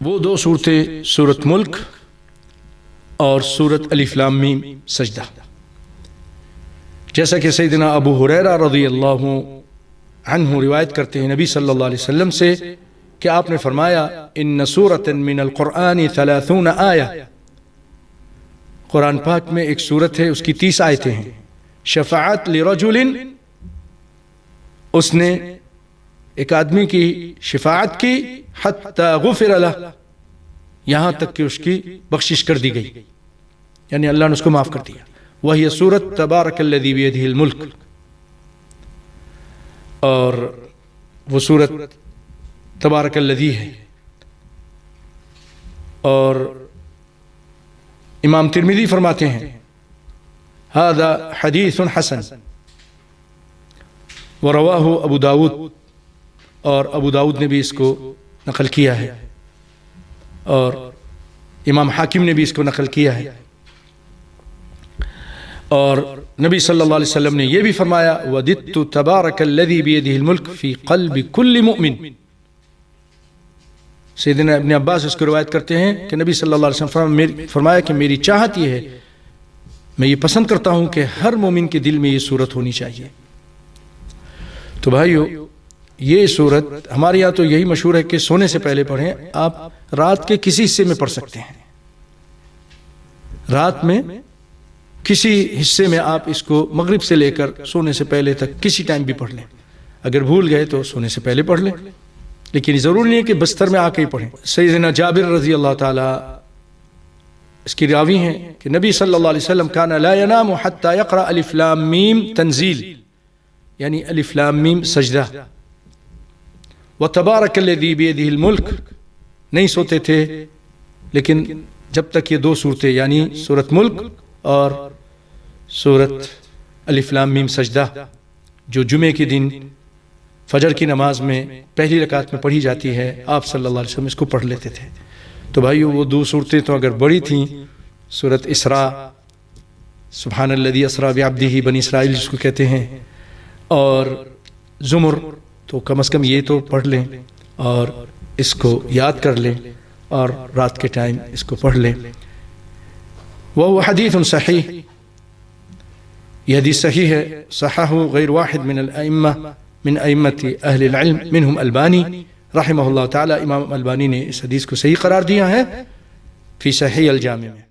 وہ دو صورتیں سورۃ ملک اور سورۃ الف لام میم سجدہ، جیسا کہ سیدنا ابو ہریرہ رضی اللہ عنہ روایت کرتے ہیں نبی صلی اللہ علیہ وسلم سے کہ آپ نے فرمایا ان سورۃ من القرآن 30 آیہ، قرآن پاک میں ایک سورت ہے، اس کی 30 آیتیں ہیں، شفاعت لرجل، اس نے ایک آدمی کی شفاعت کی، حتی غفر لہ، یہاں تک کہ اس کی بخشش کر دی گئی، یعنی اللہ نے اس کو معاف کر دیا۔ وہی سورت تبارک الذی بیدہ الملک، اور وہ سورت تبارک الذی ہے۔ اور امام ترمذی فرماتے ہیں ھذا حدیث حسن، ورواہ ابو داود، اور ابو داود نے بھی اس کو نقل کیا ہے، اور امام حاکم نے بھی اس کو نقل کیا ہے۔ اور نبی صلی اللہ علیہ وسلم نے یہ بھی فرمایا وَدِدْتُ تَبَارَكَ الَّذِي بِيَدِهِ الْمُلْكُ فِي قَلْبِ كُلِّ مُؤْمِنٍ۔ سیدنا ابن عباس اس کو روایت کرتے ہیں کہ نبی صلی اللہ علیہ وسلم فرمایا کہ میری چاہت یہ ہے، میں یہ پسند کرتا ہوں کہ ہر مومن کے دل میں یہ صورت ہونی چاہیے۔ تو بھائیو، یہ صورت ہمارے یہاں تو یہی مشہور ہے کہ سونے سے پہلے پڑھیں، آپ رات کے کسی حصے میں پڑھ سکتے ہیں، رات میں کسی حصے میں آپ اس کو مغرب سے لے کر سونے سے پہلے تک کسی ٹائم بھی پڑھ لیں، اگر بھول گئے تو سونے سے پہلے پڑھ لیں، لیکن ضروری نہیں ہے کہ بستر میں آ کے ہی پڑھیں۔ سیدنا جابر رضی اللہ تعالی اس کی راوی ہیں کہ نبی صلی اللہ علیہ وسلم کان لا ینام حتی یقرأ الف لام میم تنزیل، یعنی الف لام میم سجدہ، وتبارک الذی بیدہ الملک، نہیں سوتے تھے لیکن جب تک یہ دو صورتیں یعنی سورۃ ملک اور سورۃ الف لام میم سجدہ جو جمعے کے دن فجر کی نماز میں پہلی رکعت میں پڑھی جاتی ہے، آپ صلی اللہ علیہ وسلم اس کو پڑھ لیتے تھے۔ تو بھائیو، وہ دو صورتیں تو اگر بڑی تھیں، سورۃ اسراء سبحان الذی اسریٰ بعبدہ بنی اسرائیل جس کو کہتے ہیں، اور زمر، تو کم از کم یہ تو پڑھ لیں اور اس کو یاد کر لیں اور رات کے ٹائم اس کو پڑھ لیں۔ وہ حدیث صحیح، یہ حدیث صحیح ہے، صححہ غیر واحد من الائمہ من ائمۃ اہل العلم منہم البانی رحمہ اللہ تعالی، امام البانی نے اس حدیث کو صحیح قرار دیا ہے فی صحیح الجامع میں۔